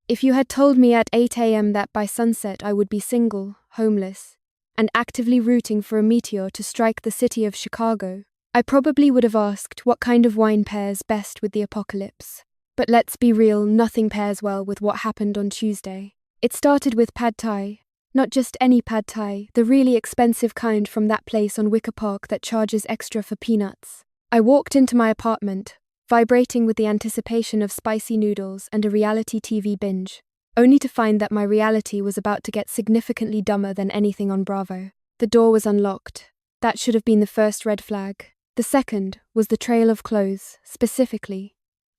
If you had told me at 8 a.m. that by sunset I would be single, homeless, and actively rooting for a meteor to strike the city of Chicago, I probably would have asked what kind of wine pairs best with the apocalypse. But let's be real, nothing pairs well with what happened on Tuesday. It started with pad thai. Not just any pad thai, the really expensive kind from that place on Wicker Park that charges extra for peanuts. I walked into my apartment, vibrating with the anticipation of spicy noodles and a reality TV binge, only to find that my reality was about to get significantly dumber than anything on Bravo. The door was unlocked. That should have been the first red flag. The second was the trail of clothes, specifically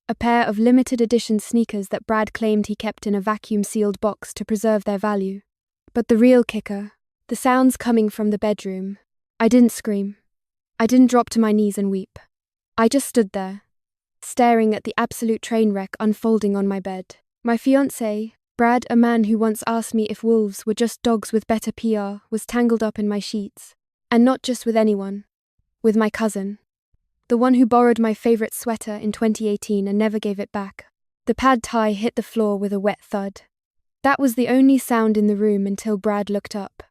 a pair of limited edition sneakers that Brad claimed he kept in a vacuum-sealed box to preserve their value. But the real kicker, the sounds coming from the bedroom. I didn't scream. I didn't drop to my knees and weep. I just stood there, staring at the absolute train wreck unfolding on my bed. My fiancé, Brad, a man who once asked me if wolves were just dogs with better PR, was tangled up in my sheets. And not just with anyone. With my cousin. The one who borrowed my favorite sweater in 2018 and never gave it back. The pad thai hit the floor with a wet thud. That was the only sound in the room until Brad looked up.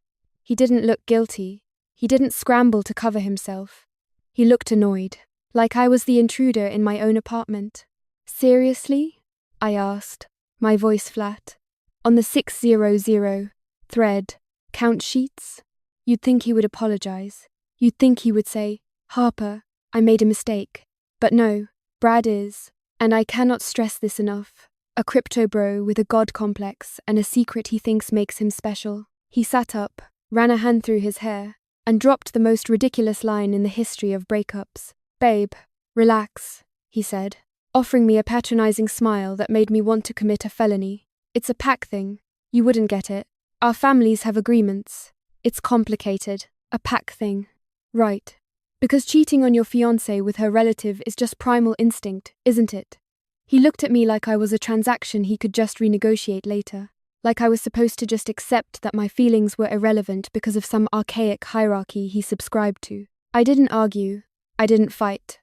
He didn't look guilty. He didn't scramble to cover himself. He looked annoyed, like I was the intruder in my own apartment. Seriously? I asked, my voice flat. On the 600 thread count sheets? You'd think he would apologize. You'd think he would say, Harper, I made a mistake. But no, Brad is, and I cannot stress this enough, a crypto bro with a god complex and a secret he thinks makes him special. He sat up, ran a hand through his hair, and dropped the most ridiculous line in the history of breakups. Babe, relax, he said, offering me a patronizing smile that made me want to commit a felony. It's a pack thing. You wouldn't get it. Our families have agreements. It's complicated. A pack thing. Right. Because cheating on your fiancé with her relative is just primal instinct, isn't it? He looked at me like I was a transaction he could just renegotiate later. Like I was supposed to just accept that my feelings were irrelevant because of some archaic hierarchy he subscribed to. I didn't argue. I didn't fight.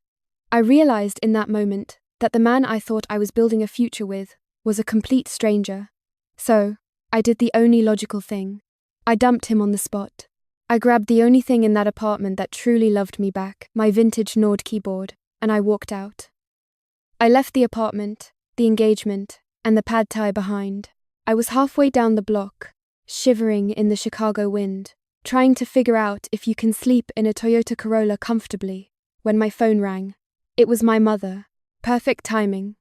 I realized in that moment that the man I thought I was building a future with was a complete stranger. So, I did the only logical thing. I dumped him on the spot. I grabbed the only thing in that apartment that truly loved me back, my vintage Nord keyboard, and I walked out. I left the apartment, the engagement, and the pad thai behind. I was halfway down the block, shivering in the Chicago wind, trying to figure out if you can sleep in a Toyota Corolla comfortably, when my phone rang. It was my mother. Perfect timing.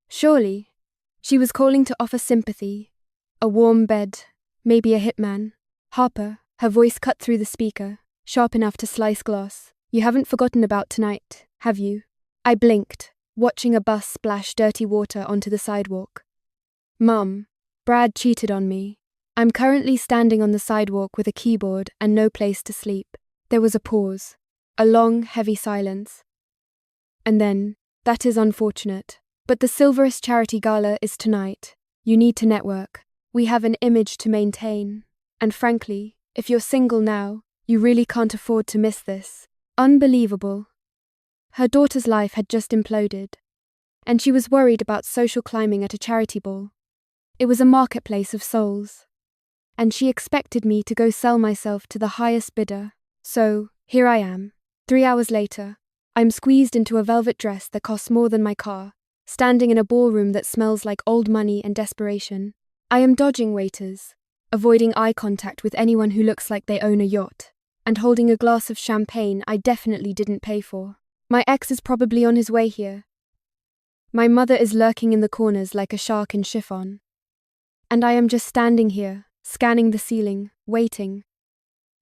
Surely. She was calling to offer sympathy. A warm bed, maybe a hitman. Harper, her voice cut through the speaker, sharp enough to slice glass. You haven't forgotten about tonight, have you? I blinked, watching a bus splash dirty water onto the sidewalk. Mum, Brad cheated on me. I'm currently standing on the sidewalk with a keyboard and no place to sleep. There was a pause, a long, heavy silence. And then, that is unfortunate, but the Silverest Charity Gala is tonight. You need to network. We have an image to maintain. And frankly, if you're single now, you really can't afford to miss this. Unbelievable. Her daughter's life had just imploded, and she was worried about social climbing at a charity ball. It was a marketplace of souls, and she expected me to go sell myself to the highest bidder. So, here I am. 3 hours later, I'm squeezed into a velvet dress that costs more than my car, standing in a ballroom that smells like old money and desperation. I am dodging waiters, avoiding eye contact with anyone who looks like they own a yacht, and holding a glass of champagne I definitely didn't pay for. My ex is probably on his way here. My mother is lurking in the corners like a shark in chiffon. And I am just standing here, scanning the ceiling, waiting.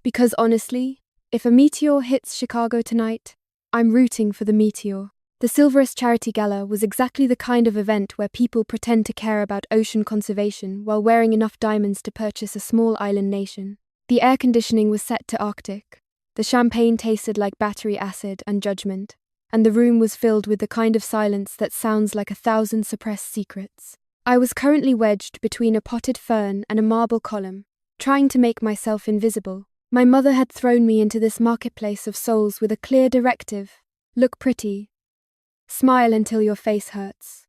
Because honestly, if a meteor hits Chicago tonight, I'm rooting for the meteor. The Silverest Charity Gala was exactly the kind of event where people pretend to care about ocean conservation while wearing enough diamonds to purchase a small island nation. The air conditioning was set to Arctic. The champagne tasted like battery acid and judgment, and the room was filled with the kind of silence that sounds like 1,000 suppressed secrets. I was currently wedged between a potted fern and a marble column, trying to make myself invisible. My mother had thrown me into this marketplace of souls with a clear directive: look pretty. Smile until your face hurts.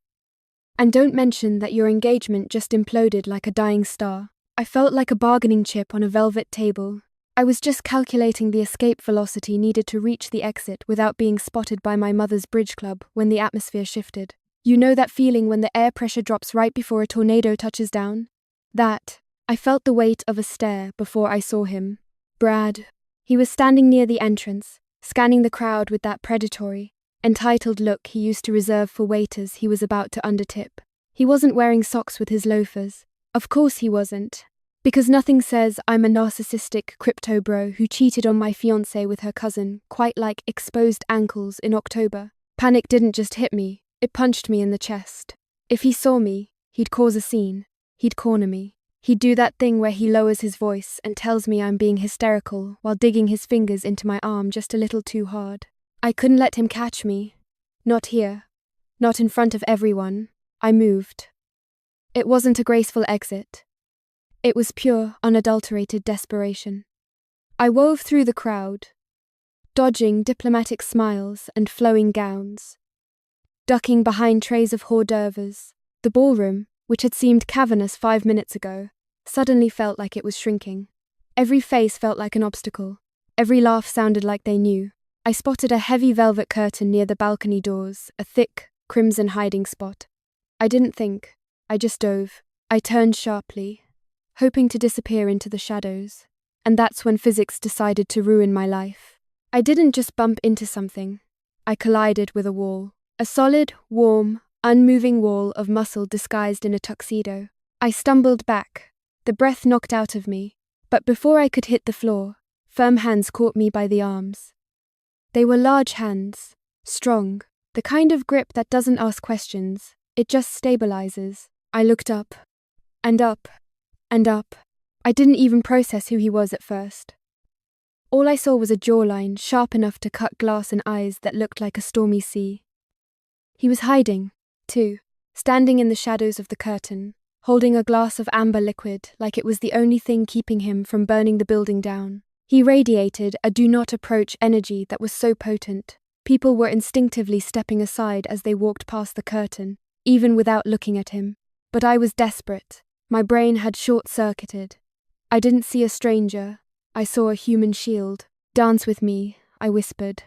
And don't mention that your engagement just imploded like a dying star. I felt like a bargaining chip on a velvet table. I was just calculating the escape velocity needed to reach the exit without being spotted by my mother's bridge club when the atmosphere shifted. You know that feeling when the air pressure drops right before a tornado touches down? That. I felt the weight of a stare before I saw him. Brad. He was standing near the entrance, scanning the crowd with that predatory, entitled look he used to reserve for waiters he was about to undertip. He wasn't wearing socks with his loafers. Of course he wasn't. Because nothing says I'm a narcissistic crypto bro who cheated on my fiancé with her cousin quite like exposed ankles in October. Panic didn't just hit me, it punched me in the chest. If he saw me, he'd cause a scene. He'd corner me. He'd do that thing where he lowers his voice and tells me I'm being hysterical while digging his fingers into my arm just a little too hard. I couldn't let him catch me. Not here. Not in front of everyone. I moved. It wasn't a graceful exit. It was pure, unadulterated desperation. I wove through the crowd, dodging diplomatic smiles and flowing gowns, ducking behind trays of hors d'oeuvres. The ballroom, which had seemed cavernous 5 minutes ago, suddenly felt like it was shrinking. Every face felt like an obstacle. Every laugh sounded like they knew. I spotted a heavy velvet curtain near the balcony doors, a thick, crimson hiding spot. I didn't think. I just dove. I turned sharply, hoping to disappear into the shadows. And that's when physics decided to ruin my life. I didn't just bump into something. I collided with a wall. A solid, warm, unmoving wall of muscle disguised in a tuxedo. I stumbled back, the breath knocked out of me. But before I could hit the floor, firm hands caught me by the arms. They were large hands, strong, the kind of grip that doesn't ask questions, it just stabilizes. I looked up, and up, and up. I didn't even process who he was at first. All I saw was a jawline sharp enough to cut glass and eyes that looked like a stormy sea. He was hiding, too, standing in the shadows of the curtain, holding a glass of amber liquid like it was the only thing keeping him from burning the building down. He radiated a do-not-approach energy that was so potent. People were instinctively stepping aside as they walked past the curtain, even without looking at him. But I was desperate. My brain had short-circuited. I didn't see a stranger. I saw a human shield. "Dance with me," I whispered.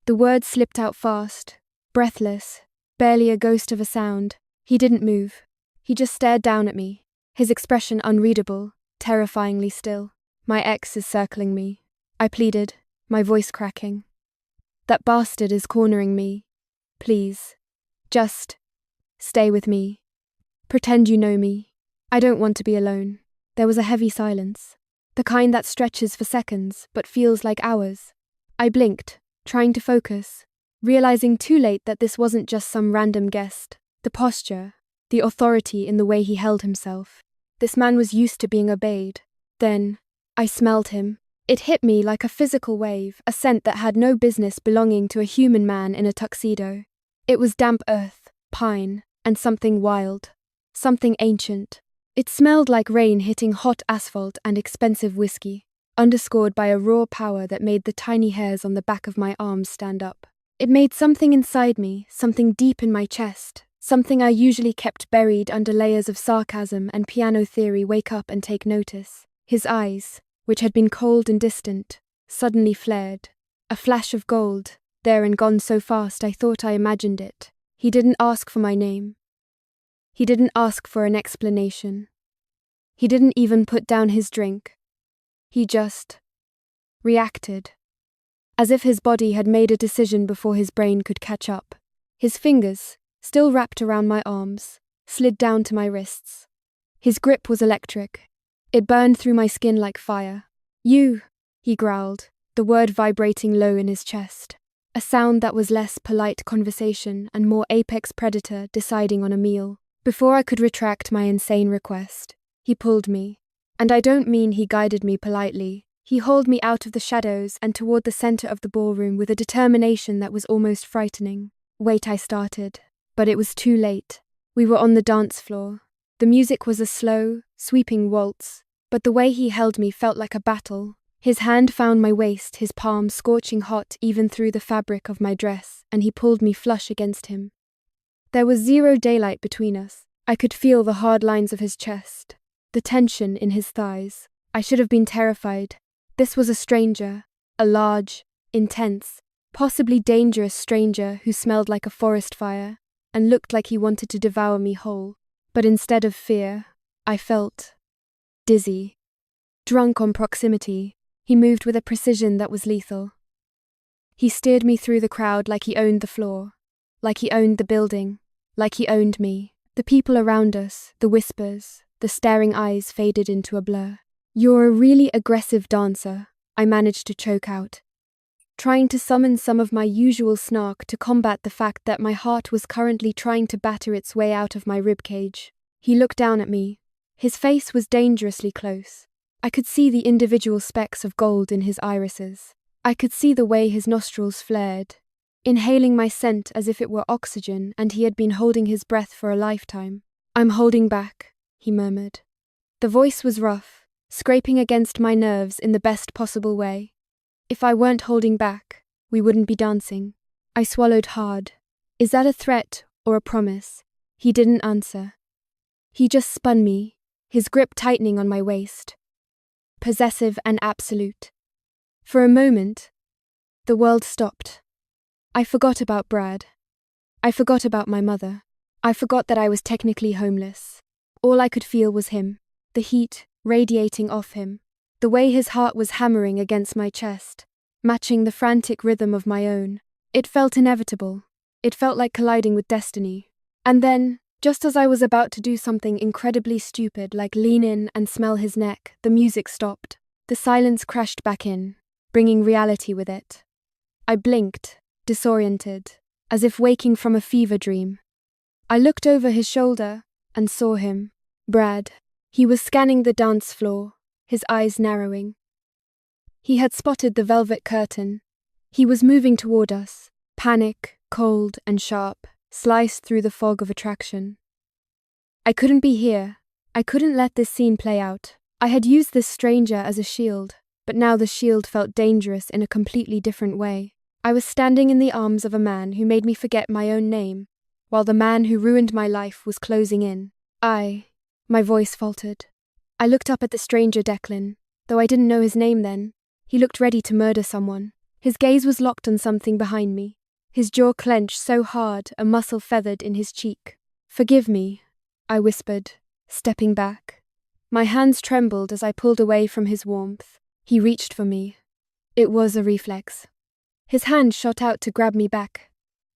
The words slipped out fast, breathless, barely a ghost of a sound. He didn't move. He just stared down at me, his expression unreadable, terrifyingly still. "My ex is circling me," I pleaded, my voice cracking. "That bastard is cornering me. Please. Just stay with me. Pretend you know me. I don't want to be alone." There was a heavy silence, the kind that stretches for seconds but feels like hours. I blinked, trying to focus, realizing too late that this wasn't just some random guest. The posture, the authority in the way he held himself. This man was used to being obeyed. Then I smelled him. It hit me like a physical wave, a scent that had no business belonging to a human man in a tuxedo. It was damp earth, pine, and something wild. Something ancient. It smelled like rain hitting hot asphalt and expensive whiskey, underscored by a raw power that made the tiny hairs on the back of my arms stand up. It made something inside me, something deep in my chest, something I usually kept buried under layers of sarcasm and piano theory wake up and take notice. His eyes, which had been cold and distant, suddenly flared. A flash of gold, there and gone so fast I thought I imagined it. He didn't ask for my name. He didn't ask for an explanation. He didn't even put down his drink. He just reacted, as if his body had made a decision before his brain could catch up. His fingers, still wrapped around my arms, slid down to my wrists. His grip was electric. It burned through my skin like fire. "You," he growled, the word vibrating low in his chest. A sound that was less polite conversation and more apex predator deciding on a meal. Before I could retract my insane request, he pulled me. And I don't mean he guided me politely. He hauled me out of the shadows and toward the center of the ballroom with a determination that was almost frightening. "Wait," I started, but it was too late. We were on the dance floor. The music was a slow, sweeping waltz, but the way he held me felt like a battle. His hand found my waist, his palm scorching hot even through the fabric of my dress, and he pulled me flush against him. There was zero daylight between us. I could feel the hard lines of his chest, the tension in his thighs. I should have been terrified. This was a stranger, a large, intense, possibly dangerous stranger who smelled like a forest fire and looked like he wanted to devour me whole. But instead of fear, I felt dizzy. Drunk on proximity, he moved with a precision that was lethal. He steered me through the crowd like he owned the floor, like he owned the building, like he owned me. The people around us, the whispers, the staring eyes faded into a blur. "You're a really aggressive dancer," I managed to choke out, trying to summon some of my usual snark to combat the fact that my heart was currently trying to batter its way out of my ribcage. He looked down at me. His face was dangerously close. I could see the individual specks of gold in his irises. I could see the way his nostrils flared, inhaling my scent as if it were oxygen and he had been holding his breath for a lifetime. "I'm holding back," he murmured. The voice was rough, scraping against my nerves in the best possible way. If I weren't holding back, we wouldn't be dancing. I swallowed hard. Is that a threat or a promise? He didn't answer. He just spun me, his grip tightening on my waist. Possessive and absolute. For a moment, the world stopped. I forgot about Brad. I forgot about my mother. I forgot that I was technically homeless. All I could feel was him, the heat radiating off him, the way his heart was hammering against my chest, matching the frantic rhythm of my own. It felt inevitable. It felt like colliding with destiny. And then, just as I was about to do something incredibly stupid like lean in and smell his neck, the music stopped. The silence crashed back in, bringing reality with it. I blinked, disoriented, as if waking from a fever dream. I looked over his shoulder and saw him, Brad. He was scanning the dance floor, his eyes narrowing. He had spotted the velvet curtain. He was moving toward us, panic, cold and sharp, sliced through the fog of attraction. I couldn't be here. I couldn't let this scene play out. I had used this stranger as a shield, but now the shield felt dangerous in a completely different way. I was standing in the arms of a man who made me forget my own name, while the man who ruined my life was closing in. My voice faltered. I looked up at the stranger Declan, though I didn't know his name then. He looked ready to murder someone. His gaze was locked on something behind me. His jaw clenched so hard a muscle feathered in his cheek. "Forgive me," I whispered, stepping back. My hands trembled as I pulled away from his warmth. He reached for me. It was a reflex. His hand shot out to grab me back,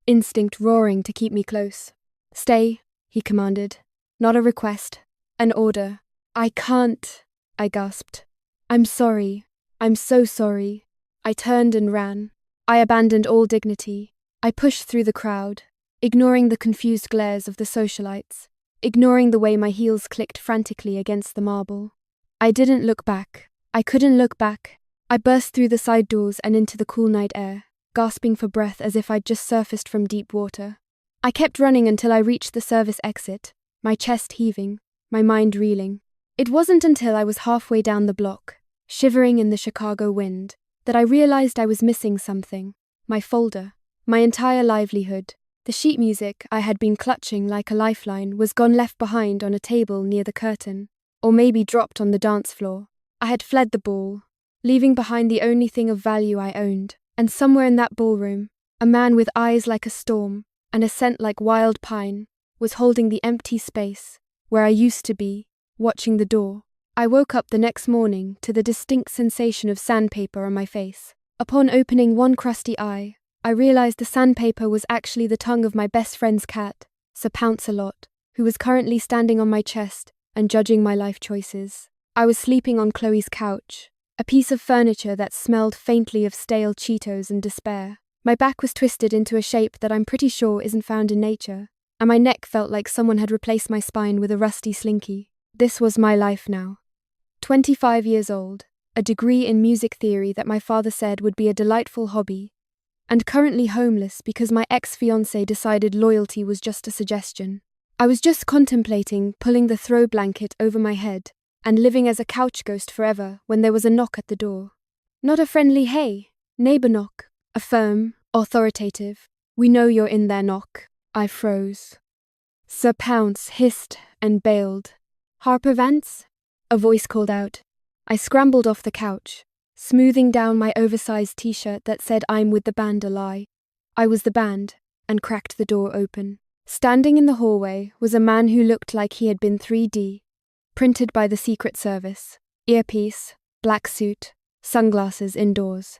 instinct roaring to keep me close. "Stay," he commanded. Not a request, an order. "I can't," I gasped. "I'm sorry. I'm so sorry." I turned and ran. I abandoned all dignity. I pushed through the crowd, ignoring the confused glares of the socialites, ignoring the way my heels clicked frantically against the marble. I didn't look back. I couldn't look back. I burst through the side doors and into the cool night air, gasping for breath as if I'd just surfaced from deep water. I kept running until I reached the service exit, my chest heaving, my mind reeling. It wasn't until I was halfway down the block, shivering in the Chicago wind, that I realized I was missing something. My folder, my entire livelihood, the sheet music I had been clutching like a lifeline was gone, left behind on a table near the curtain, or maybe dropped on the dance floor. I had fled the ball, leaving behind the only thing of value I owned, and somewhere in that ballroom, a man with eyes like a storm and a scent like wild pine was holding the empty space where I used to be, watching the door. I woke up the next morning to the distinct sensation of sandpaper on my face. Upon opening one crusty eye, I realized the sandpaper was actually the tongue of my best friend's cat, Sir Pounce-a-Lot, who was currently standing on my chest and judging my life choices. I was sleeping on Chloe's couch, a piece of furniture that smelled faintly of stale Cheetos and despair. My back was twisted into a shape that I'm pretty sure isn't found in nature, and my neck felt like someone had replaced my spine with a rusty slinky. This was my life now. 25 years old, a degree in music theory that my father said would be a delightful hobby, and currently homeless because my ex-fiancé decided loyalty was just a suggestion. I was just contemplating pulling the throw blanket over my head and living as a couch ghost forever when there was a knock at the door. Not a friendly "hey, neighbor" knock, a firm, authoritative, "we know you're in there" knock. I froze. Sir Pounce hissed and bailed. Harper Vance? A voice called out. I scrambled off the couch, smoothing down my oversized t-shirt that said I'm with the band a lie. I was the band, and cracked the door open. Standing in the hallway was a man who looked like he had been 3D, printed by the Secret Service. Earpiece, black suit, sunglasses indoors.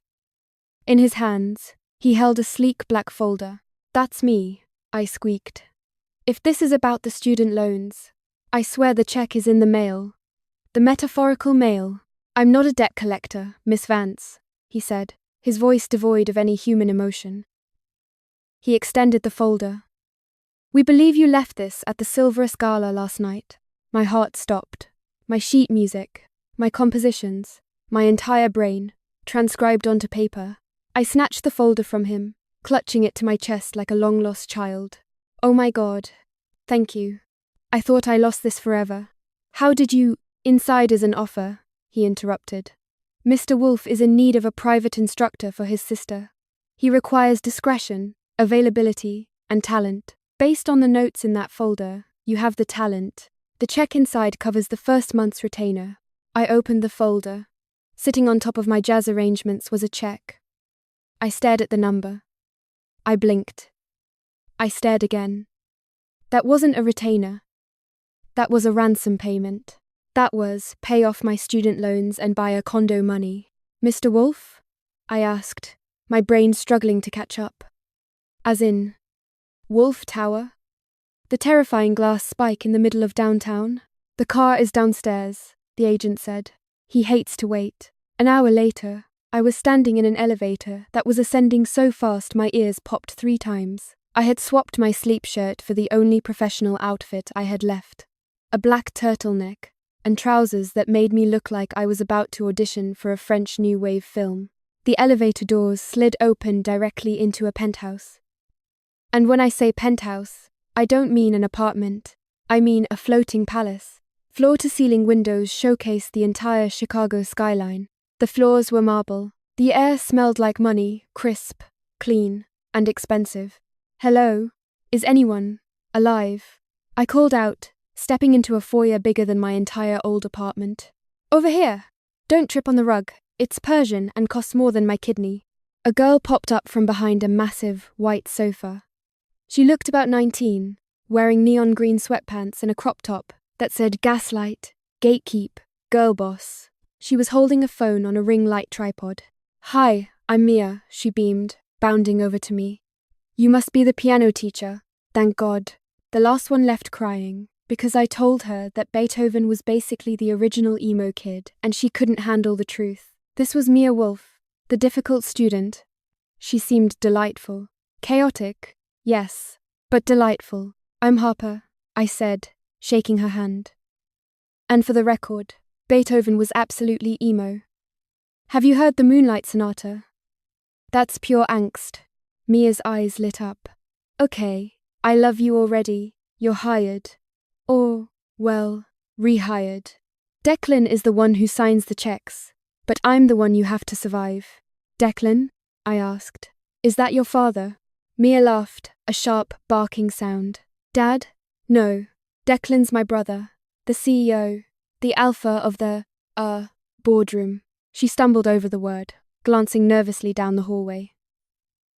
In his hands, he held a sleek black folder. That's me, I squeaked. If this is about the student loans, I swear the check is in the mail. The metaphorical mail. I'm not a debt collector, Miss Vance, he said, his voice devoid of any human emotion. He extended the folder. We believe you left this at the Silverus Gala last night. My heart stopped. My sheet music, my compositions, my entire brain, transcribed onto paper. I snatched the folder from him, clutching it to my chest like a long-lost child. Oh my God. Thank you. I thought I lost this forever. How did you... Inside is an offer, he interrupted. Mr. Wolfe is in need of a private instructor for his sister. He requires discretion, availability, and talent. Based on the notes in that folder, you have the talent. The check inside covers the first month's retainer. I opened the folder. Sitting on top of my jazz arrangements was a check. I stared at the number. I blinked. I stared again. That wasn't a retainer. That was a ransom payment. That was pay off my student loans and buy a condo money. Mr. Wolfe? I asked, my brain struggling to catch up. As in, Wolfe Tower? The terrifying glass spike in the middle of downtown? The car is downstairs, the agent said. He hates to wait. An hour later, I was standing in an elevator that was ascending so fast my ears popped 3 times. I had swapped my sleep shirt for the only professional outfit I had left. A black turtleneck, and trousers that made me look like I was about to audition for a French New Wave film. The elevator doors slid open directly into a penthouse. And when I say penthouse, I don't mean an apartment. I mean a floating palace. Floor-to-ceiling windows showcased the entire Chicago skyline. The floors were marble. The air smelled like money, crisp, clean, and expensive. Hello? Is anyone alive? I called out, stepping into a foyer bigger than my entire old apartment. Over here! Don't trip on the rug. It's Persian and costs more than my kidney. A girl popped up from behind a massive, white sofa. She looked about 19, wearing neon green sweatpants and a crop top that said Gaslight, Gatekeep, Girl Boss. She was holding a phone on a ring light tripod. Hi, I'm Mia, she beamed, bounding over to me. You must be the piano teacher. Thank God. The last one left crying, because I told her that Beethoven was basically the original emo kid, and she couldn't handle the truth. This was Mia Wolfe, the difficult student. She seemed delightful. Chaotic, yes, but delightful. I'm Harper, I said, shaking her hand. And for the record, Beethoven was absolutely emo. Have you heard the Moonlight Sonata? That's pure angst. Mia's eyes lit up. Okay, I love you already. You're hired. Or, well, rehired. Declan is the one who signs the checks, but I'm the one you have to survive. Declan? I asked. Is that your father? Mia laughed, a sharp, barking sound. Dad? No. Declan's my brother. The CEO. The alpha of the, boardroom. She stumbled over the word, glancing nervously down the hallway.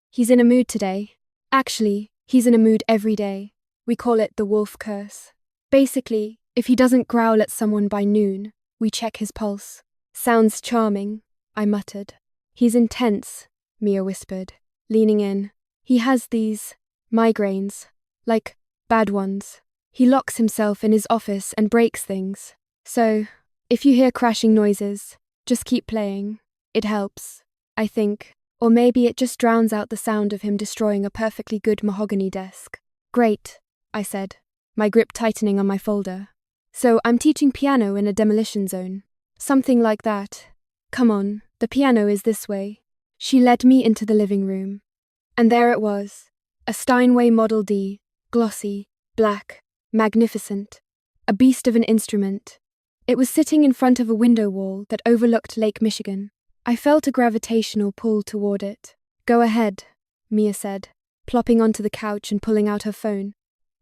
He's in a mood today. Actually, he's in a mood every day. We call it the Wolfe curse. Basically, if he doesn't growl at someone by noon, we check his pulse. Sounds charming, I muttered. He's intense, Mia whispered, leaning in. He has these migraines, like bad ones. He locks himself in his office and breaks things. So, if you hear crashing noises, just keep playing. It helps, I think. Or maybe it just drowns out the sound of him destroying a perfectly good mahogany desk. Great, I said, my grip tightening on my folder. So I'm teaching piano in a demolition zone. Something like that. Come on, the piano is this way. She led me into the living room. And there it was. A Steinway Model D, glossy, black, magnificent. A beast of an instrument. It was sitting in front of a window wall that overlooked Lake Michigan. I felt a gravitational pull toward it. Go ahead, Mia said, plopping onto the couch and pulling out her phone.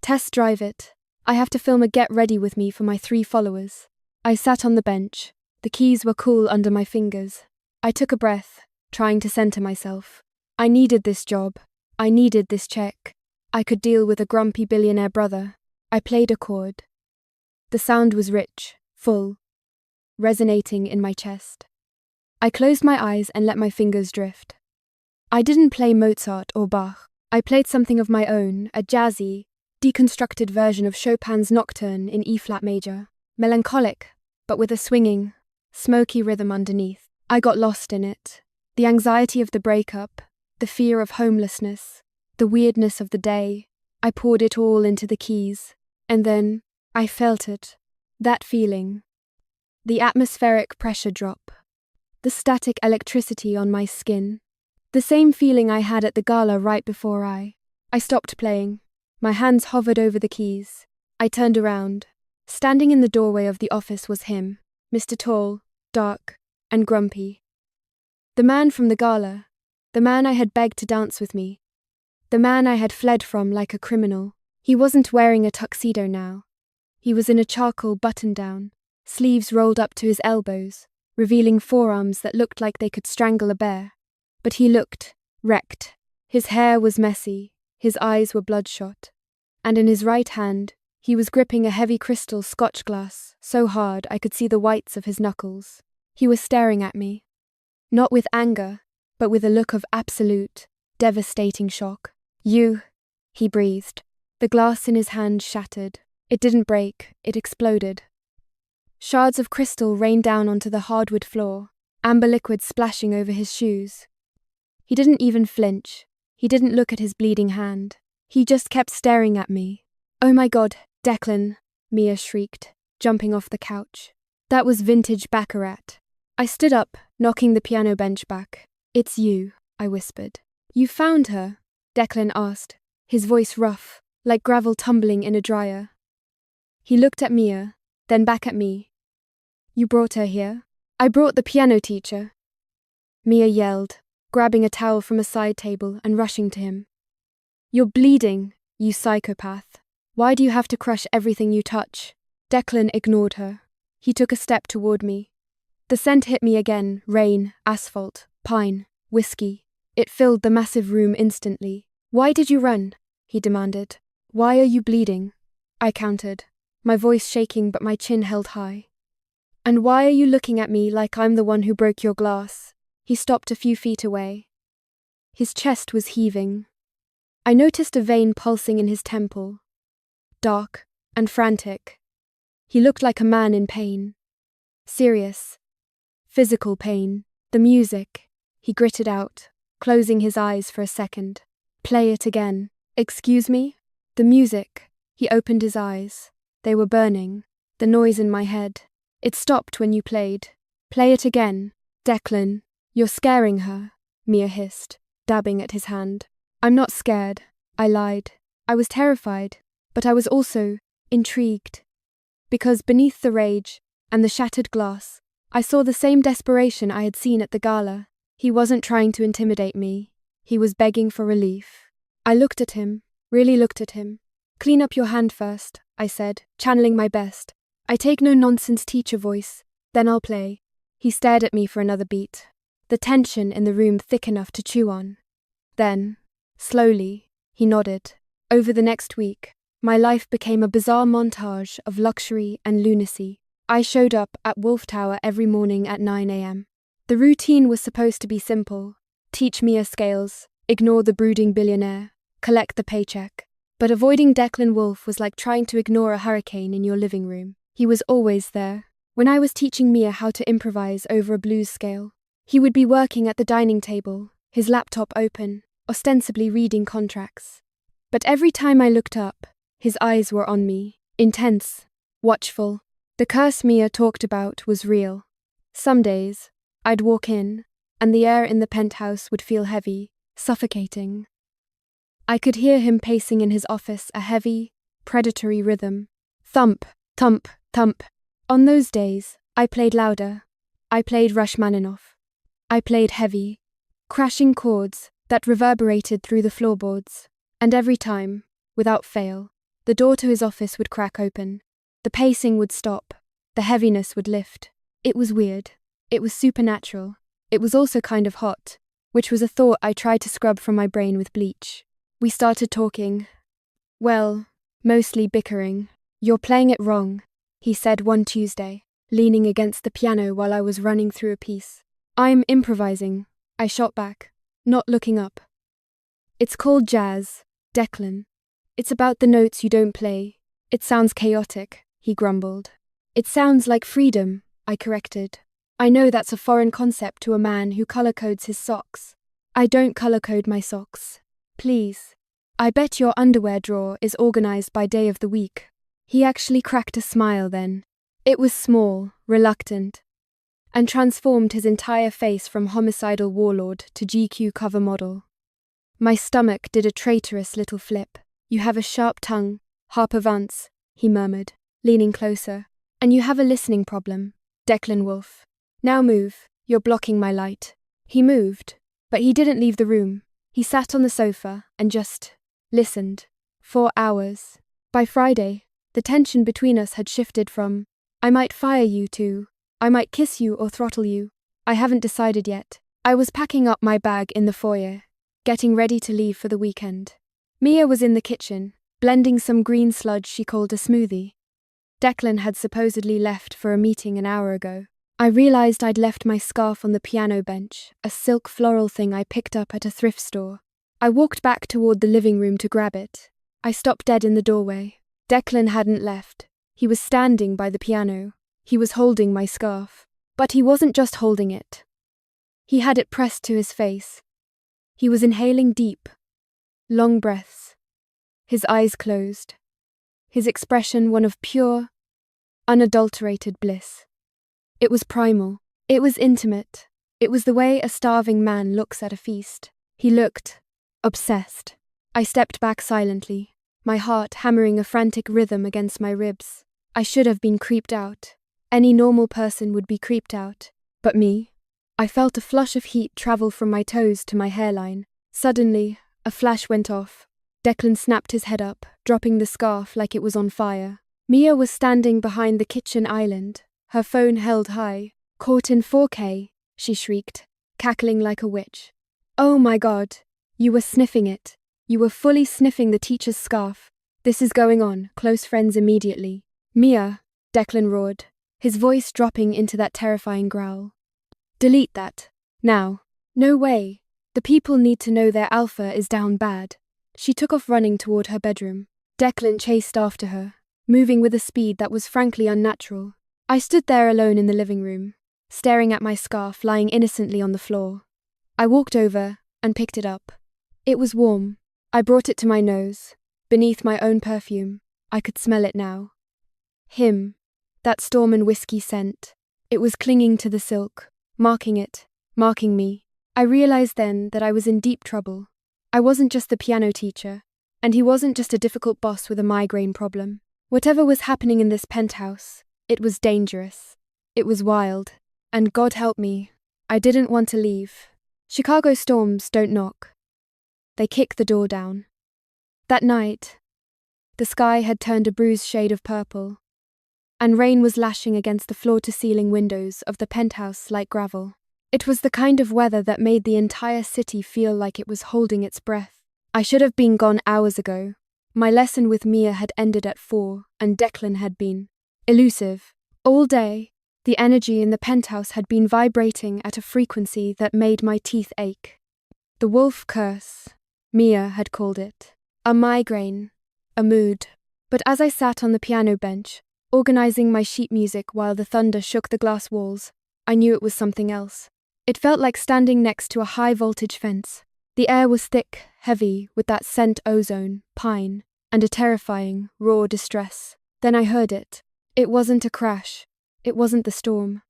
Test drive it. I have to film a get ready with me for my 3 followers. I sat on the bench. The keys were cool under my fingers. I took a breath, trying to center myself. I needed this job. I needed this check. I could deal with a grumpy billionaire brother. I played a chord. The sound was rich, full, resonating in my chest. I closed my eyes and let my fingers drift. I didn't play Mozart or Bach. I played something of my own, a jazzy, deconstructed version of Chopin's Nocturne in E-flat major. Melancholic, but with a swinging, smoky rhythm underneath. I got lost in it. The anxiety of the breakup, the fear of homelessness, the weirdness of the day. I poured it all into the keys. And then, I felt it. That feeling. The atmospheric pressure drop. The static electricity on my skin. The same feeling I had at the gala right before I stopped playing. My hands hovered over the keys. I turned around. Standing in the doorway of the office was him, Mr. Tall, dark, and grumpy. The man from the gala. The man I had begged to dance with me. The man I had fled from like a criminal. He wasn't wearing a tuxedo now. He was in a charcoal button-down, sleeves rolled up to his elbows, revealing forearms that looked like they could strangle a bear. But he looked wrecked. His hair was messy, his eyes were bloodshot, and in his right hand, he was gripping a heavy crystal scotch glass so hard I could see the whites of his knuckles. He was staring at me. Not with anger, but with a look of absolute, devastating shock. "You," he breathed. The glass in his hand shattered. It didn't break, it exploded. Shards of crystal rained down onto the hardwood floor, amber liquid splashing over his shoes. He didn't even flinch. He didn't look at his bleeding hand. He just kept staring at me. "Oh my God, Declan," Mia shrieked, jumping off the couch. That was vintage baccarat. I stood up, knocking the piano bench back. "It's you," I whispered. "You found her?" Declan asked, his voice rough, like gravel tumbling in a dryer. He looked at Mia, then back at me. "You brought her here?" "I brought the piano teacher," Mia yelled, grabbing a towel from a side table and rushing to him. "You're bleeding, you psychopath. Why do you have to crush everything you touch?" Declan ignored her. He took a step toward me. The scent hit me again, rain, asphalt, pine, whiskey. It filled the massive room instantly. "Why did you run?" he demanded. "Why are you bleeding?" I countered, my voice shaking but my chin held high. "And why are you looking at me like I'm the one who broke your glass?" He stopped a few feet away. His chest was heaving. I noticed a vein pulsing in his temple. Dark and frantic. He looked like a man in pain. Serious. Physical pain. The music. He gritted out, closing his eyes for a second. "Play it again." "Excuse me?" "The music." He opened his eyes. They were burning. The noise in my head. "It stopped when you played." "Play it again." "Declan, you're scaring her," Mia hissed, dabbing at his hand. "I'm not scared," I lied. I was terrified, but I was also intrigued. Because beneath the rage and the shattered glass, I saw the same desperation I had seen at the gala. He wasn't trying to intimidate me. He was begging for relief. I looked at him, really looked at him. "Clean up your hand first," I said, channeling my best. "I take no nonsense teacher voice, then I'll play." He stared at me for another beat, the tension in the room thick enough to chew on. Then, slowly, he nodded. Over the next week, my life became a bizarre montage of luxury and lunacy. I showed up at Wolfe Tower every morning at 9 a.m. The routine was supposed to be simple. Teach Mia scales, ignore the brooding billionaire, collect the paycheck. But avoiding Declan Wolfe was like trying to ignore a hurricane in your living room. He was always there. When I was teaching Mia how to improvise over a blues scale, he would be working at the dining table, his laptop open, ostensibly reading contracts. But every time I looked up, his eyes were on me, intense, watchful. The curse Mia talked about was real. Some days, I'd walk in, and the air in the penthouse would feel heavy, suffocating. I could hear him pacing in his office, a heavy, predatory rhythm. Thump, thump, thump. On those days, I played louder. I played Rachmaninoff. I played heavy, crashing chords that reverberated through the floorboards. And every time, without fail, The door to his office would crack open. The pacing would stop. The heaviness would lift. It was weird. It was supernatural. It was also kind of hot, which was a thought I tried to scrub from my brain with bleach. We started talking. Well, mostly bickering. "You're playing it wrong," he said one Tuesday, leaning against the piano while I was running through a piece. "I'm improvising," I shot back, not looking up. "It's called jazz, Declan. It's about the notes you don't play. It sounds chaotic," he grumbled. "It sounds like freedom," I corrected. "I know that's a foreign concept to a man who color codes his socks." "I don't color code my socks. Please. I bet your underwear drawer is organized by day of the week." He actually cracked a smile then. It was small, reluctant, and transformed his entire face from homicidal warlord to GQ cover model. My stomach did a traitorous little flip. "You have a sharp tongue, Harper Vance," he murmured, leaning closer. "And you have a listening problem, Declan Wolfe. Now move, you're blocking my light." He moved, but he didn't leave the room. He sat on the sofa and just listened. 4 hours. By Friday, the tension between us had shifted from, "I might fire you" to, "I might kiss you or throttle you. I haven't decided yet." I was packing up my bag in the foyer, getting ready to leave for the weekend. Mia was in the kitchen, blending some green sludge she called a smoothie. Declan had supposedly left for a meeting an hour ago. I realized I'd left my scarf on the piano bench, a silk floral thing I picked up at a thrift store. I walked back toward the living room to grab it. I stopped dead in the doorway. Declan hadn't left. He was standing by the piano. He was holding my scarf. But he wasn't just holding it. He had it pressed to his face. He was inhaling deep, long breaths. His eyes closed. His expression one of pure, unadulterated bliss. It was primal. It was intimate. It was the way a starving man looks at a feast. He looked obsessed. I stepped back silently, my heart hammering a frantic rhythm against my ribs. I should have been creeped out. Any normal person would be creeped out. But me? I felt a flush of heat travel from my toes to my hairline. Suddenly, a flash went off. Declan snapped his head up, dropping the scarf like it was on fire. Mia was standing behind the kitchen island, her phone held high. "Caught in 4K, she shrieked, cackling like a witch. "Oh my God, you were sniffing it. You were fully sniffing the teacher's scarf. This is going on, close friends immediately." "Mia," Declan roared, his voice dropping into that terrifying growl. "Delete that. Now." "No way. The people need to know their alpha is down bad." She took off running toward her bedroom. Declan chased after her, moving with a speed that was frankly unnatural. I stood there alone in the living room, staring at my scarf lying innocently on the floor. I walked over and picked it up. It was warm. I brought it to my nose, beneath my own perfume. I could smell it now. Him. That storm and whiskey scent. It was clinging to the silk, marking it, marking me. I realized then that I was in deep trouble. I wasn't just the piano teacher, and he wasn't just a difficult boss with a migraine problem. Whatever was happening in this penthouse, it was dangerous. It was wild. And God help me, I didn't want to leave. Chicago storms don't knock. They kick the door down. That night, the sky had turned a bruised shade of purple, and rain was lashing against the floor-to-ceiling windows of the penthouse like gravel. It was the kind of weather that made the entire city feel like it was holding its breath. I should have been gone hours ago. My lesson with Mia had ended at 4, and Declan had been elusive. All day, the energy in the penthouse had been vibrating at a frequency that made my teeth ache. The wolf curse, Mia had called it. A migraine, a mood. But as I sat on the piano bench, organizing my sheet music while the thunder shook the glass walls, I knew it was something else. It felt like standing next to a high-voltage fence. The air was thick, heavy, with that scent ozone, pine, and a terrifying, raw distress. Then I heard it. It wasn't a crash. It wasn't the storm.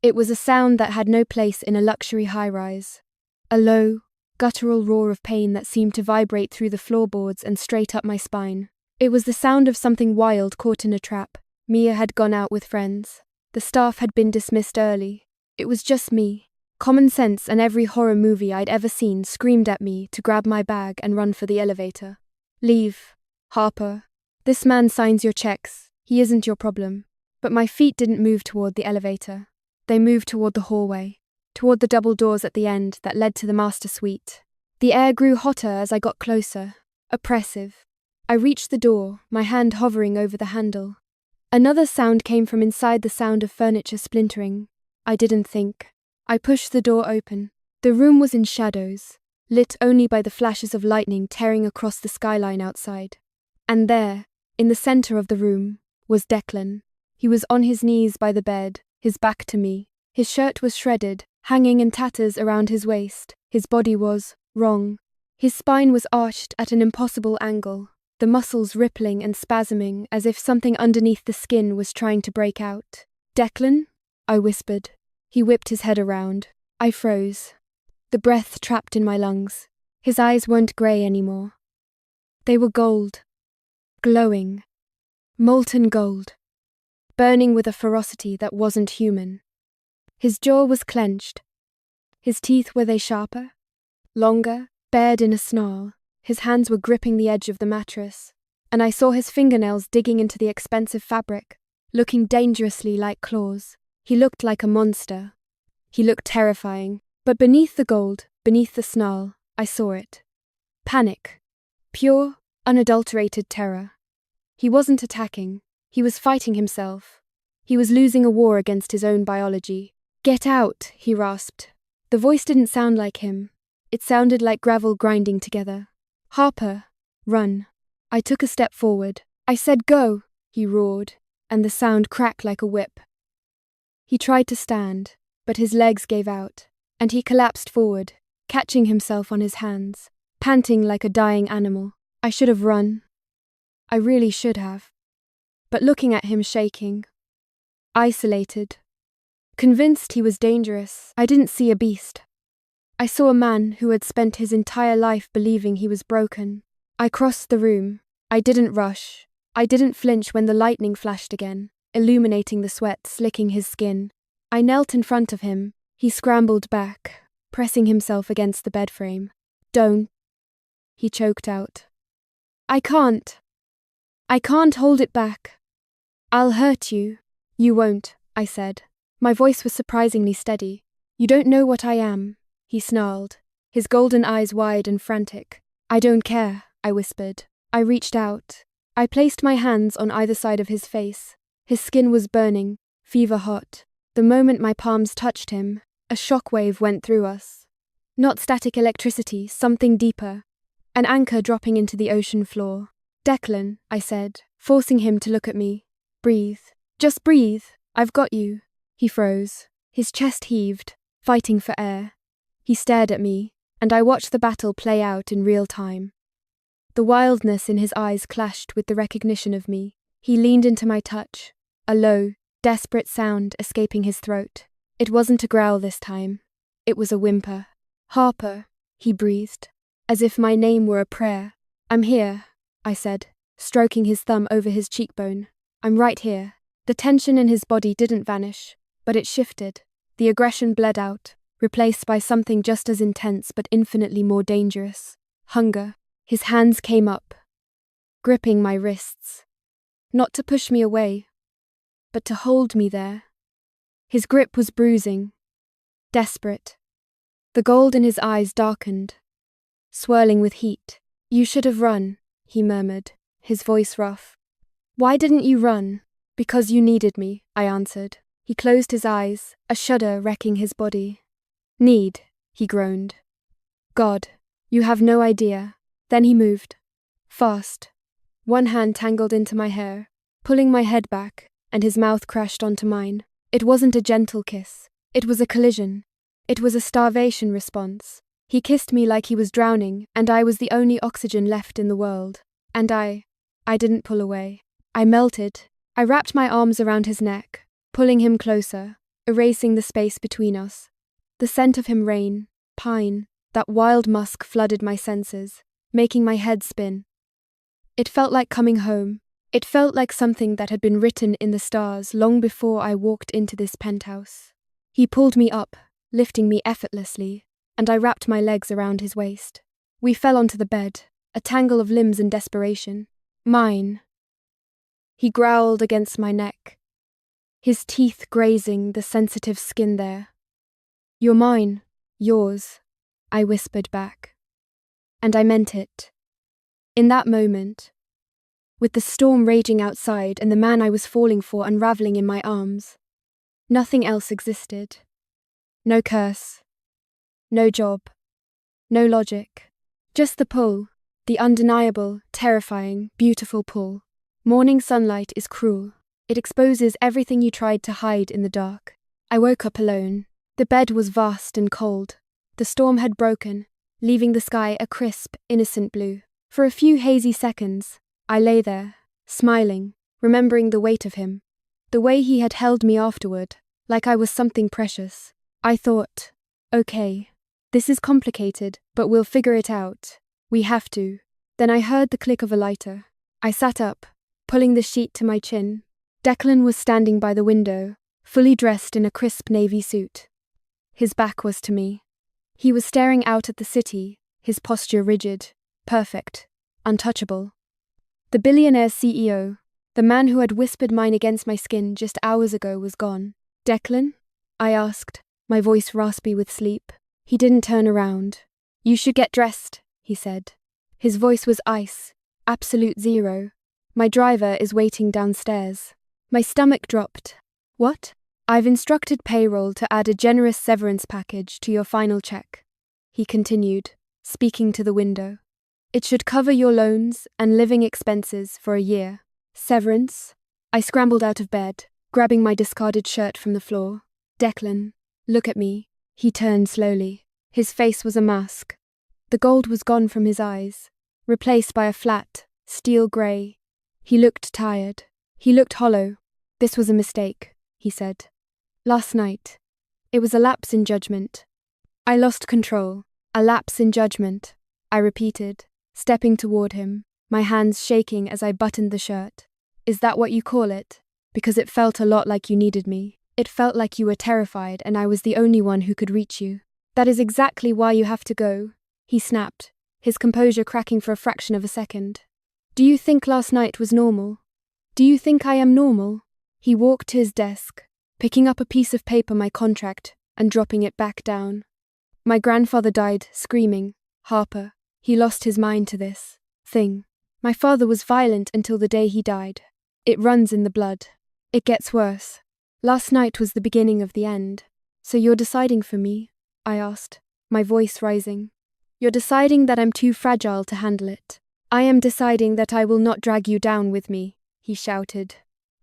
It was a sound that had no place in a luxury high-rise. A low, guttural roar of pain that seemed to vibrate through the floorboards and straight up my spine. It was the sound of something wild caught in a trap. Mia had gone out with friends. The staff had been dismissed early. It was just me. Common sense and every horror movie I'd ever seen screamed at me to grab my bag and run for the elevator. "Leave, Harper," This man signs your checks. He isn't your problem. But my feet didn't move toward the elevator. They moved toward the hallway, toward the double doors at the end that led to the master suite. The air grew hotter as I got closer, oppressive. I reached the door, my hand hovering over the handle. Another sound came from inside, the sound of furniture splintering. I didn't think. I pushed the door open. The room was in shadows, lit only by the flashes of lightning tearing across the skyline outside. And there, in the center of the room, was Declan. He was on his knees by the bed, his back to me. His shirt was shredded, hanging in tatters around his waist. His body was wrong. His spine was arched at an impossible angle, the muscles rippling and spasming as if something underneath the skin was trying to break out. "Declan?" I whispered. He whipped his head around. I froze, the breath trapped in my lungs. His eyes weren't grey anymore. They were gold, glowing, molten gold, burning with a ferocity that wasn't human. His jaw was clenched. His teeth, were they sharper? Longer, bared in a snarl. His hands were gripping the edge of the mattress, and I saw his fingernails digging into the expensive fabric, looking dangerously like claws. He looked like a monster. He looked terrifying, but beneath the gold, beneath the snarl, I saw it. Panic. Pure, unadulterated terror. He wasn't attacking. He was fighting himself. He was losing a war against his own biology. "Get out," he rasped. The voice didn't sound like him. It sounded like gravel grinding together. "Harper, run." I took a step forward. "I said go," he roared, and the sound cracked like a whip. He tried to stand, but his legs gave out, and he collapsed forward, catching himself on his hands, panting like a dying animal. I should have run. I really should have. But looking at him shaking, isolated, convinced he was dangerous, I didn't see a beast. I saw a man who had spent his entire life believing he was broken. I crossed the room. I didn't rush. I didn't flinch when the lightning flashed again, illuminating the sweat slicking his skin. I knelt in front of him. He scrambled back, pressing himself against the bed frame. "Don't," he choked out. I can't hold it back. "I'll hurt you." "You won't," I said. My voice was surprisingly steady. "You don't know what I am," he snarled, his golden eyes wide and frantic. "I don't care," I whispered. I reached out. I placed my hands on either side of his face. His skin was burning, fever hot. The moment my palms touched him, a shockwave went through us. Not static electricity, something deeper. An anchor dropping into the ocean floor. "Declan," I said, forcing him to look at me. "Breathe. Just breathe. I've got you." He froze. His chest heaved, fighting for air. He stared at me, and I watched the battle play out in real time. The wildness in his eyes clashed with the recognition of me. He leaned into my touch, a low, desperate sound escaping his throat. It wasn't a growl this time. It was a whimper. "Harper," he breathed, as if my name were a prayer. "I'm here," I said, stroking his thumb over his cheekbone. "I'm right here." The tension in his body didn't vanish, but it shifted. The aggression bled out, replaced by something just as intense but infinitely more dangerous. Hunger. His hands came up, gripping my wrists. Not to push me away, but to hold me there. His grip was bruising, desperate. The gold in his eyes darkened, swirling with heat. "You should have run," he murmured, his voice rough. "Why didn't you run?" "Because you needed me," I answered. He closed his eyes, a shudder wrecking his body. "Need," he groaned. "God, you have no idea." Then he moved. Fast. One hand tangled into my hair, pulling my head back, and his mouth crashed onto mine. It wasn't a gentle kiss. It was a collision. It was a starvation response. He kissed me like he was drowning, and I was the only oxygen left in the world. And I didn't pull away. I melted. I wrapped my arms around his neck, pulling him closer, erasing the space between us. The scent of him, rain, pine, that wild musk flooded my senses, making my head spin. It felt like coming home. It felt like something that had been written in the stars long before I walked into this penthouse. He pulled me up, lifting me effortlessly, and I wrapped my legs around his waist. We fell onto the bed, a tangle of limbs in desperation. Mine, He growled against my neck, his teeth grazing the sensitive skin there. "You're mine, yours," I whispered back. And I meant it. In that moment, with the storm raging outside and the man I was falling for unraveling in my arms, nothing else existed. No curse, no job, no logic. Just the pull, the undeniable, terrifying, beautiful pull. Morning sunlight is cruel. It exposes everything you tried to hide in the dark. I woke up alone. The bed was vast and cold. The storm had broken, leaving the sky a crisp, innocent blue. For a few hazy seconds, I lay there, smiling, remembering the weight of him, the way he had held me afterward, like I was something precious. I thought, okay, this is complicated, but we'll figure it out. We have to. Then I heard the click of a lighter. I sat up, pulling the sheet to my chin. Declan was standing by the window, fully dressed in a crisp navy suit. His back was to me. He was staring out at the city, his posture rigid, perfect, untouchable. The billionaire CEO, the man who had whispered mine against my skin just hours ago, was gone. "Declan?" I asked, my voice raspy with sleep. He didn't turn around. "You should get dressed," he said. His voice was ice, absolute zero. "My driver is waiting downstairs." My stomach dropped. "What?" "I've instructed payroll to add a generous severance package to your final check," he continued, speaking to the window. "It should cover your loans and living expenses for a year." "Severance?" I scrambled out of bed, grabbing my discarded shirt from the floor. "Declan, look at me." He turned slowly. His face was a mask. The gold was gone from his eyes, replaced by a flat, steel grey. He looked tired. He looked hollow. "This was a mistake," he said. "Last night. It was a lapse in judgment. I lost control. A lapse in judgment," I repeated, stepping toward him, my hands shaking as I buttoned the shirt. "Is that what you call it? Because it felt a lot like you needed me. It felt like you were terrified and I was the only one who could reach you. That is exactly why you have to go," he snapped, his composure cracking for a fraction of a second. "Do you think last night was normal? Do you think I am normal?" He walked to his desk, picking up a piece of paper, my contract, and dropping it back down. "My grandfather died screaming, Harper. He lost his mind to this thing. My father was violent until the day he died. It runs in the blood. It gets worse. Last night was the beginning of the end. So you're deciding for me?" I asked, my voice rising. "You're deciding that I'm too fragile to handle it. I am deciding that I will not drag you down with me," he shouted.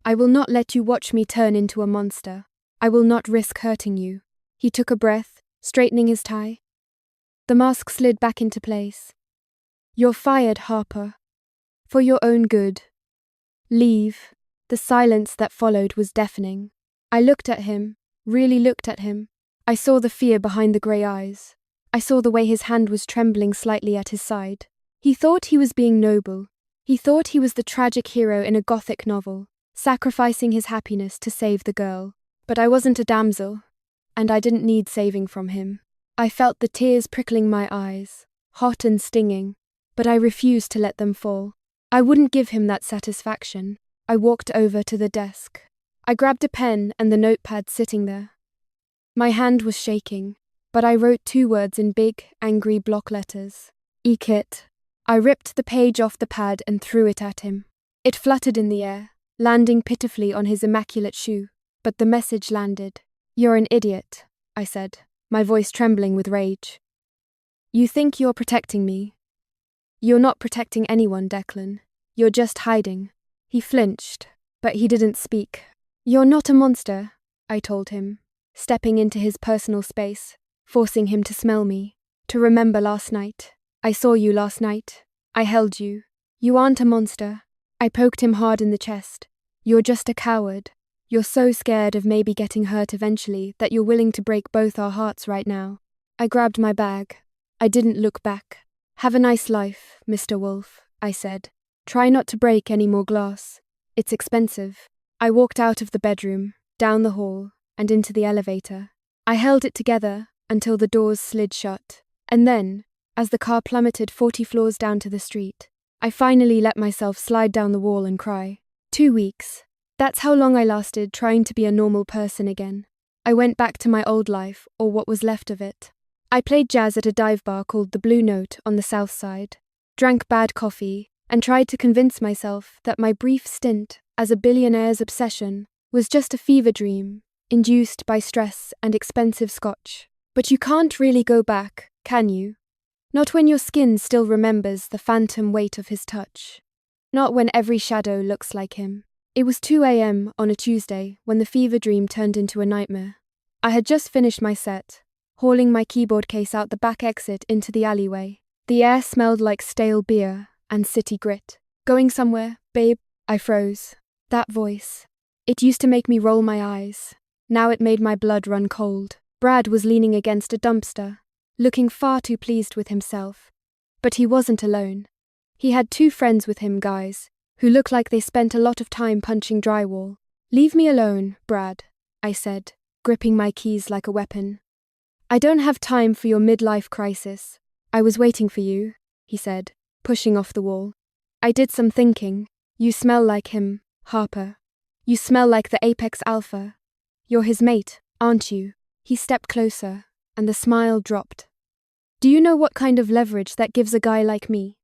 "I will not let you watch me turn into a monster. I will not risk hurting you." He took a breath, straightening his tie. The mask slid back into place. "You're fired, Harper. For your own good. Leave." The silence that followed was deafening. I looked at him, really looked at him. I saw the fear behind the grey eyes. I saw the way his hand was trembling slightly at his side. He thought he was being noble. He thought he was the tragic hero in a gothic novel, sacrificing his happiness to save the girl. But I wasn't a damsel, and I didn't need saving from him. I felt the tears prickling my eyes, hot and stinging, but I refused to let them fall. I wouldn't give him that satisfaction. I walked over to the desk. I grabbed a pen and the notepad sitting there. My hand was shaking, but I wrote 2 words in big, angry block letters. "Ekit." I ripped the page off the pad and threw it at him. It fluttered in the air, landing pitifully on his immaculate shoe, but the message landed. "You're an idiot," I said, my voice trembling with rage. "You think you're protecting me. You're not protecting anyone, Declan. You're just hiding." He flinched, but he didn't speak. "You're not a monster," I told him, stepping into his personal space, forcing him to smell me, to remember last night. "I saw you last night. I held you. You aren't a monster." I poked him hard in the chest. "You're just a coward. You're so scared of maybe getting hurt eventually that you're willing to break both our hearts right now." I grabbed my bag. I didn't look back. "Have a nice life, Mr. Wolfe," I said. "Try not to break any more glass. It's expensive." I walked out of the bedroom, down the hall, and into the elevator. I held it together until the doors slid shut. And then, as the car plummeted 40 floors down to the street, I finally let myself slide down the wall and cry. 2 weeks. That's how long I lasted trying to be a normal person again. I went back to my old life, or what was left of it. I played jazz at a dive bar called the Blue Note on the south side, drank bad coffee, and tried to convince myself that my brief stint as a billionaire's obsession was just a fever dream, induced by stress and expensive scotch. But you can't really go back, can you? Not when your skin still remembers the phantom weight of his touch. Not when every shadow looks like him. It was 2 a.m. on a Tuesday when the fever dream turned into a nightmare. I had just finished my set, hauling my keyboard case out the back exit into the alleyway. The air smelled like stale beer and city grit. Going somewhere, babe? I froze. That voice. It used to make me roll my eyes. Now it made my blood run cold. Brad was leaning against a dumpster, looking far too pleased with himself. But he wasn't alone. He had 2 friends with him, guys, who looked like they spent a lot of time punching drywall. Leave me alone, Brad, I said, gripping my keys like a weapon. I don't have time for your midlife crisis. I was waiting for you, he said, pushing off the wall. I did some thinking. You smell like him, Harper. You smell like the apex alpha. You're his mate, aren't you? He stepped closer, and the smile dropped. Do you know what kind of leverage that gives a guy like me?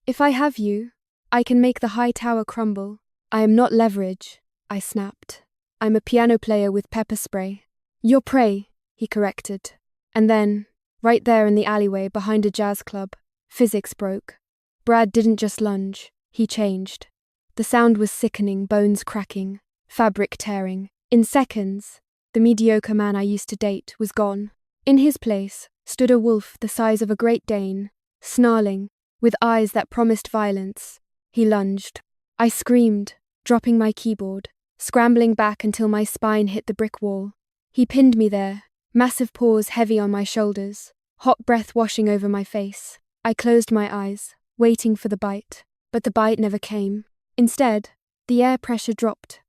If I have you, I can make the high tower crumble. I am not leverage, I snapped. I'm a piano player with pepper spray. You're prey, he corrected. And then, right there in the alleyway behind a jazz club, physics broke. Brad didn't just lunge, he changed. The sound was sickening, bones cracking, fabric tearing. In seconds, the mediocre man I used to date was gone. In his place stood a wolf the size of a Great Dane, snarling, with eyes that promised violence. He lunged. I screamed, dropping my keyboard, scrambling back until my spine hit the brick wall. He pinned me there, massive paws heavy on my shoulders, hot breath washing over my face. I closed my eyes, waiting for the bite, but the bite never came. Instead, the air pressure dropped.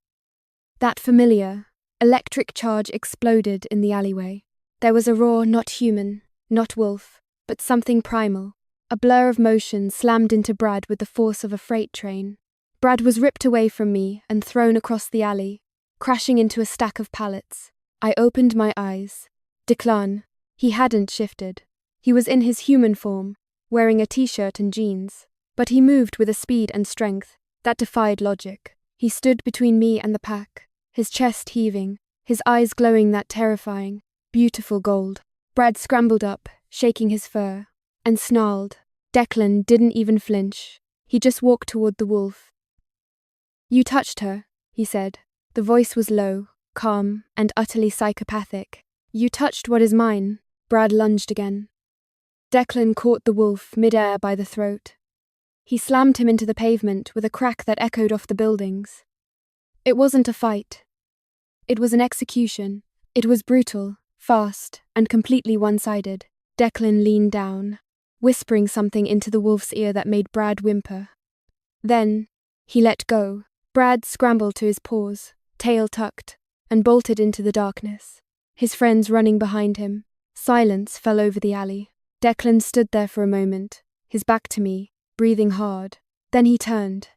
That familiar, electric charge exploded in the alleyway. There was a roar not human, not wolf, but something primal. A blur of motion slammed into Brad with the force of a freight train. Brad was ripped away from me and thrown across the alley, crashing into a stack of pallets. I opened my eyes. Declan. He hadn't shifted. He was in his human form, wearing a t-shirt and jeans. But he moved with a speed and strength that defied logic. He stood between me and the pack, his chest heaving, his eyes glowing that terrifying, beautiful gold. Brad scrambled up, shaking his fur, and snarled. Declan didn't even flinch. He just walked toward the wolf. You touched her, he said. The voice was low, calm, and utterly psychopathic. You touched what is mine. Brad lunged again. Declan caught the wolf mid-air by the throat. He slammed him into the pavement with a crack that echoed off the buildings. It wasn't a fight. It was an execution. It was brutal, fast, and completely one-sided. Declan leaned down, whispering something into the wolf's ear that made Brad whimper. Then, he let go. Brad scrambled to his paws, tail tucked, and bolted into the darkness. His friends running behind him. Silence fell over the alley. Declan stood there for a moment, his back to me, breathing hard. Then he turned.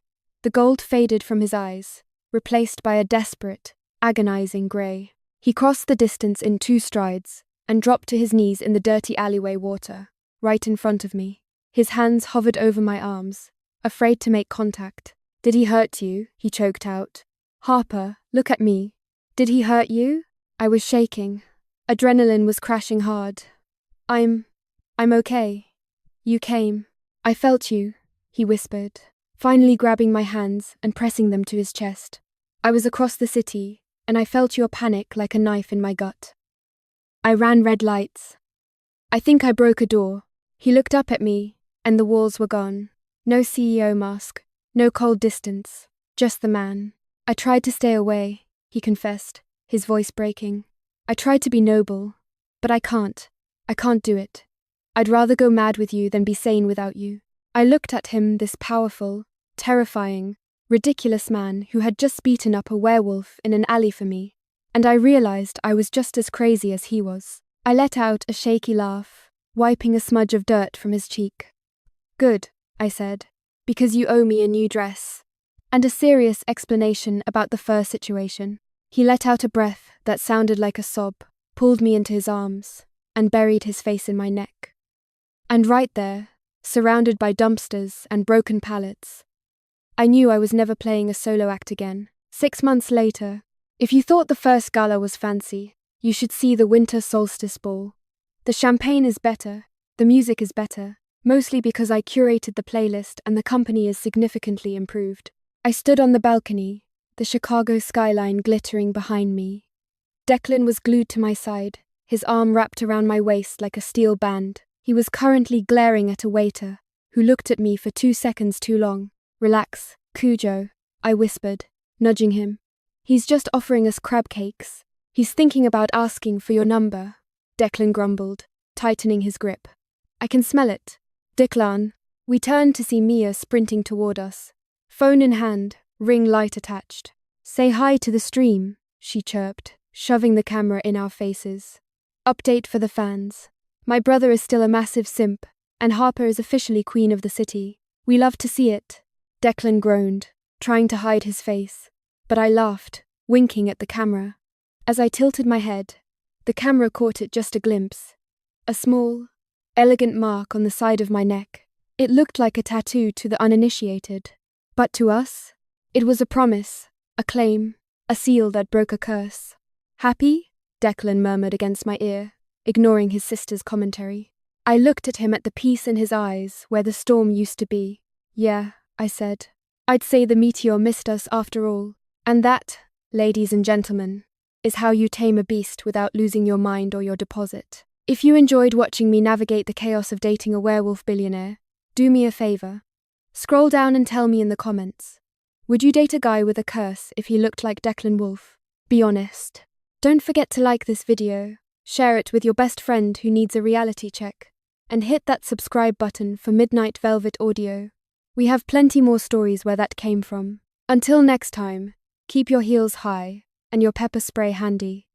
The gold faded from his eyes, replaced by a desperate, agonizing grey. He crossed the distance in 2 strides and dropped to his knees in the dirty alleyway water, right in front of me. His hands hovered over my arms, afraid to make contact. Did he hurt you? He choked out. Harper, look at me. Did he hurt you? I was shaking. Adrenaline was crashing hard. I'm okay. You came. I felt you, he whispered, finally grabbing my hands and pressing them to his chest. I was across the city, and I felt your panic like a knife in my gut. I ran red lights. I think I broke a door. He looked up at me, and the walls were gone. No CEO mask, no cold distance, just the man. I tried to stay away, he confessed, his voice breaking. I tried to be noble, but I can't. I can't do it. I'd rather go mad with you than be sane without you. I looked at him, this powerful, terrifying, ridiculous man who had just beaten up a werewolf in an alley for me, and I realized I was just as crazy as he was. I let out a shaky laugh, wiping a smudge of dirt from his cheek. Good, I said, because you owe me a new dress. and a serious explanation about the fur situation. He let out a breath that sounded like a sob, pulled me into his arms, and buried his face in my neck. And right there, surrounded by dumpsters and broken pallets, I knew I was never playing a solo act again. 6 months later, if you thought the first gala was fancy, you should see the winter solstice ball. The champagne is better, the music is better, mostly because I curated the playlist and the company is significantly improved. I stood on the balcony, the Chicago skyline glittering behind me. Declan was glued to my side, his arm wrapped around my waist like a steel band. He was currently glaring at a waiter, who looked at me for 2 seconds too long. "Relax, Cujo," I whispered, nudging him. "He's just offering us crab cakes. He's thinking about asking for your number," Declan grumbled, tightening his grip. "I can smell it." "Declan." We turned to see Mia sprinting toward us, phone in hand, ring light attached. "Say hi to the stream," she chirped, shoving the camera in our faces. Update for the fans. My brother is still a massive simp, and Harper is officially queen of the city. "We love to see it," Declan groaned, trying to hide his face. But I laughed, winking at the camera. As I tilted my head, the camera caught it just a glimpse. A small, elegant mark on the side of my neck. It looked like a tattoo to the uninitiated. But to us, it was a promise, a claim, a seal that broke a curse. "Happy?" Declan murmured against my ear, ignoring his sister's commentary. I looked at him at the peace in his eyes where the storm used to be. "Yeah," I said. "I'd say the meteor missed us after all. And that, ladies and gentlemen, is how you tame a beast without losing your mind or your deposit." If you enjoyed watching me navigate the chaos of dating a werewolf billionaire, do me a favor. Scroll down and tell me in the comments. Would you date a guy with a curse if he looked like Declan Wolfe? Be honest. Don't forget to like this video, share it with your best friend who needs a reality check, and hit that subscribe button for Midnight Velvet Audio. We have plenty more stories where that came from. Until next time, keep your heels high and your pepper spray handy.